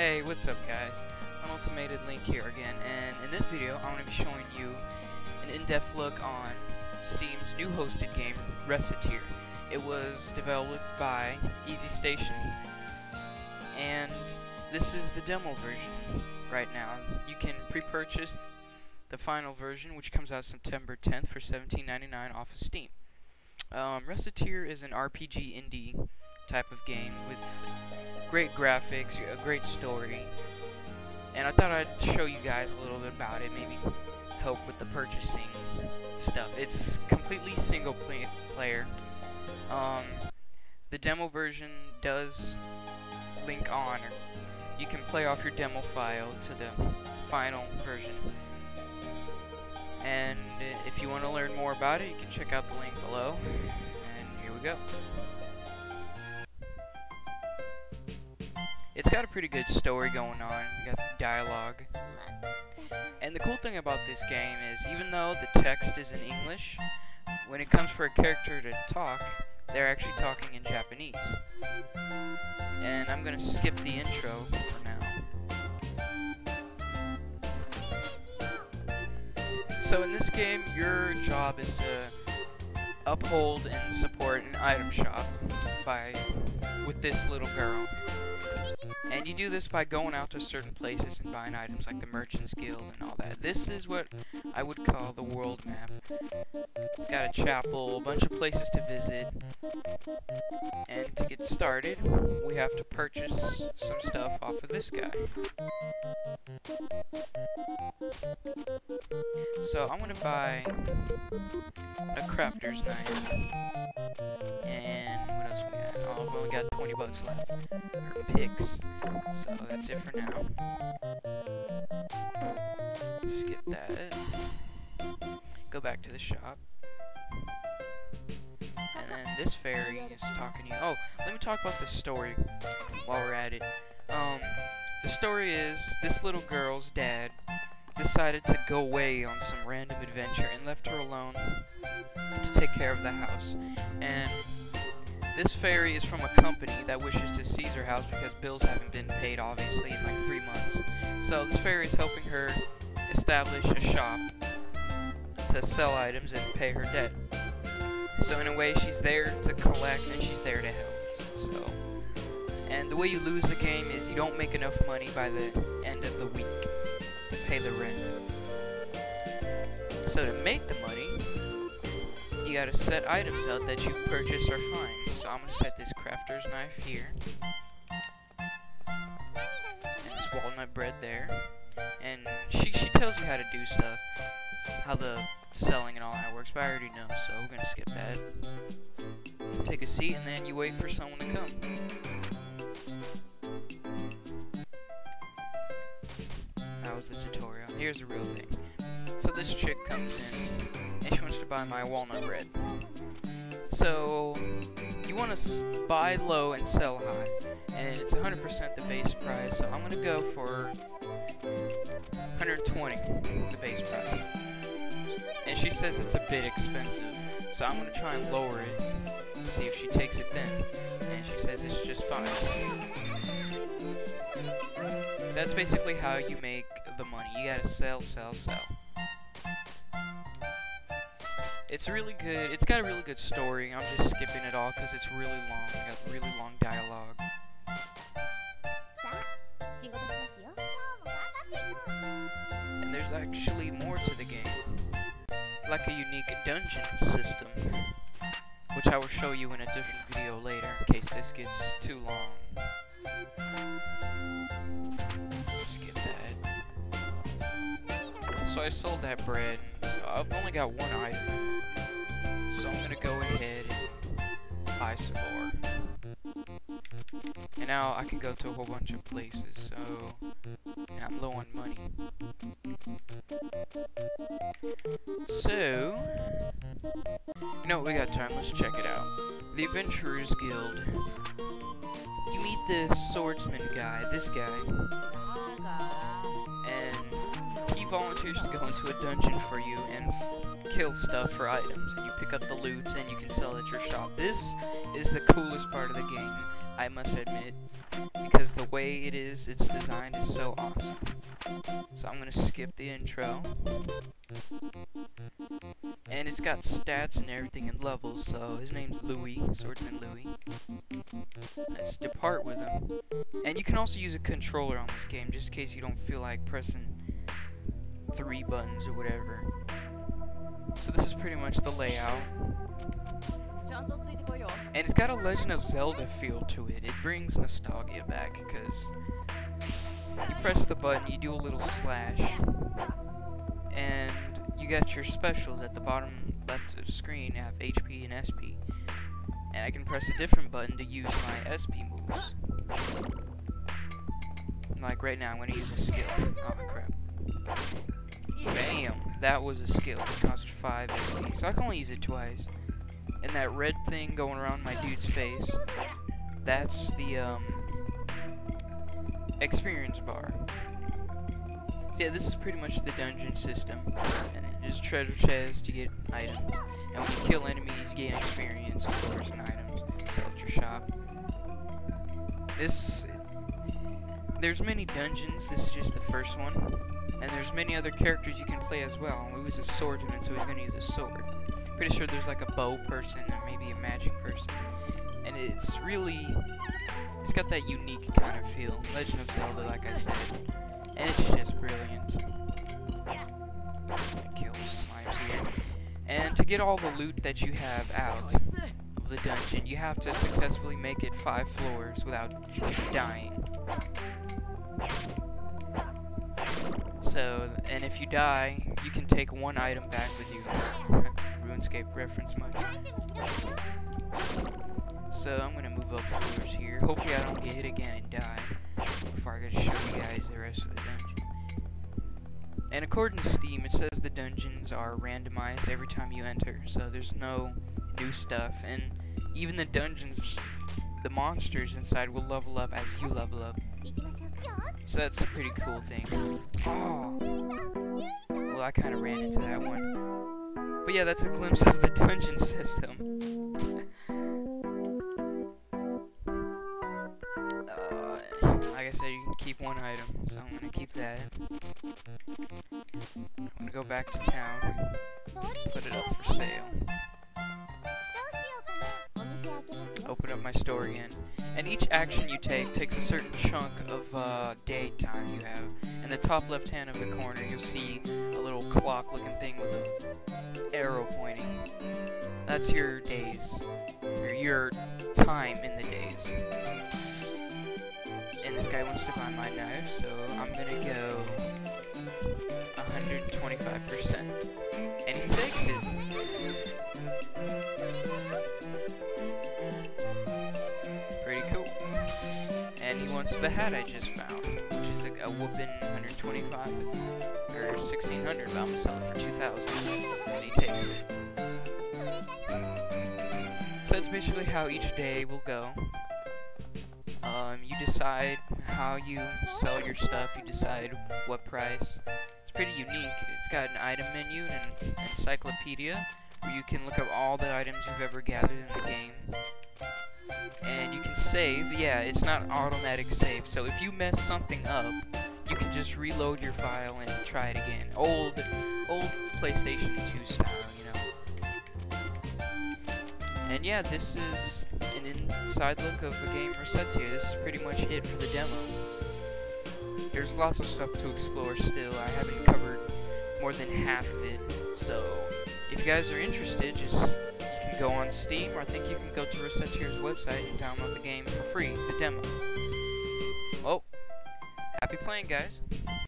Hey, what's up guys? Ultimated Link here again, and in this video I'm going to be showing you an in-depth look on Steam's new hosted game, Recettear. It was developed by Easy Station, and this is the demo version right now. You can pre-purchase the final version, which comes out September 10th for $17.99 off of Steam. Recettear is an RPG indie type of game with great graphics, a great story, and I thought I'd show you guys a little bit about it, maybe help with the purchasing stuff. It's completely single player. The demo version does link on, or you can play off your demo file to the final version. And if you want to learn more about it, you can check out the link below. And here we go. It's got a pretty good story going on. You got dialogue. And the cool thing about this game is, even though the text is in English, when it comes for a character to talk, they're actually talking in Japanese. And I'm gonna skip the intro for now. So in this game, your job is to uphold and support an item shop with this little girl. And you do this by going out to certain places and buying items like the Merchants Guild and all that. This is what I would call the world map. It's got a chapel, a bunch of places to visit. And to get started, we have to purchase some stuff off of this guy. So I'm gonna buy a crafter's knife. And what else we got? Oh, we only got 20 bucks left. Or picks. So that's it for now. Skip that. Go back to the shop. And then this fairy is talking to you. Oh, let me talk about the story while we're at it. The story is, this little girl's dad decided to go away on some random adventure and left her alone to take care of the house. And this fairy is from a company that wishes to seize her house because bills haven't been paid, obviously, in like 3 months. So this fairy is helping her establish a shop to sell items and pay her debt. So in a way, she's there to collect and she's there to help. So, and the way you lose the game is you don't make enough money by the end of the week to pay the rent. So to make the money, you gotta set items out that you purchase or find. So I'm gonna set this crafter's knife here, and this walnut bread there. And she tells you how to do stuff, how the selling and all that works, but I already know, so we're gonna skip that. Take a seat, and then you wait for someone to come. That was the tutorial. Here's the real thing. So this chick comes in, and she wants to buy my walnut bread. So you want to buy low and sell high, and it's 100% the base price. So I'm gonna go for 120, the base price. And she says it's a bit expensive, so I'm gonna try and lower it, see if she takes it then. And she says it's just fine. That's basically how you make the money. You gotta sell, sell, sell. It's really good. It's got a really good story. I'm just skipping it all because it's really long. It got really long dialogue. And there's actually more to the game, like a unique dungeon system, which I will show you in a different video later in case this gets too long. Skip that. So I sold that bread. So I've only got one item. So I'm gonna go ahead and buy some more. And now I can go to a whole bunch of places, so I'm low on money. So, you know what, we got time, let's check it out. The Adventurers Guild. You meet the swordsman guy, this guy. And he volunteers to go into a dungeon for you and kill stuff for items. And you pick up the loot and you can sell at your shop. This is the coolest part of the game, I must admit. because the way it's designed is so awesome. So I'm gonna skip the intro. And it's got stats and everything and levels, so his name's Louis, Swordsman Louis. Let's depart with him. And you can also use a controller on this game, just in case you don't feel like pressing 3 buttons or whatever. So this is pretty much the layout. And it's got a Legend of Zelda feel to it. It brings nostalgia back, because you press the button, you do a little slash, and you got your specials at the bottom left of the screen. You have HP and SP. And I can press a different button to use my SP moves. Like right now, I'm going to use a skill. Oh crap. Bam! That was a skill. It cost 5 SP. So I can only use it twice. And that red thing going around my dude's face, that's the experience bar. So yeah, this is pretty much the dungeon system. And there's a treasure chest, you get items. And when you kill enemies, you gain experience, of course, and items. Sell at your shop. There's many dungeons, this is just the first one. And there's many other characters you can play as well. He was a swordsman, so he's gonna use a sword. Pretty sure there's like a bow person or maybe a magic person. And it's got that unique kind of feel. Legend of Zelda, like I said. And it's just brilliant. Kill slimes here. And to get all the loot that you have out of the dungeon, you have to successfully make it 5 floors without dying. So, and if you die, you can take 1 item back with you. RuneScape reference much. So I'm gonna move up floors here. Hopefully I don't get hit again and die before I get to show you guys the rest of the dungeon. And according to Steam, it says the dungeons are randomized every time you enter, so there's no new stuff. And even the dungeons, the monsters inside will level up as you level up. So that's a pretty cool thing. Oh! Well, I kind of ran into that one. But yeah, that's a glimpse of the dungeon system. Like I said, you can keep 1 item, so I'm gonna keep that. I'm gonna go back to town, put it up for sale. Open up my store again. And each action you take takes a certain chunk of day time you have. In the top left hand of the corner, you'll see a little clock looking thing with an arrow pointing. That's your days, or your time in the days. And this guy wants to buy my knife, so I'm gonna go 125%. And he takes it. Pretty cool. And he wants the hat I just found, which is a whoopin' 125 or 1600, but I'm gonna sell it for 2000. And he takes it. So that's basically how each day will go. You decide how you sell your stuff, you decide what price. It's pretty unique. It's got an item menu and an encyclopedia where you can look up all the items you've ever gathered in the game. And you can save. Yeah, it's not automatic save, so if you mess something up, you can just reload your file and try it again. Old PlayStation 2 style, you know. And yeah, this is an inside look of the game Recettear. This is pretty much it for the demo. There's lots of stuff to explore still. I haven't covered more than half of it. So if you guys are interested, you can go on Steam, or I think you can go to Recettear's website and download the game for free, the demo. Well, happy playing, guys.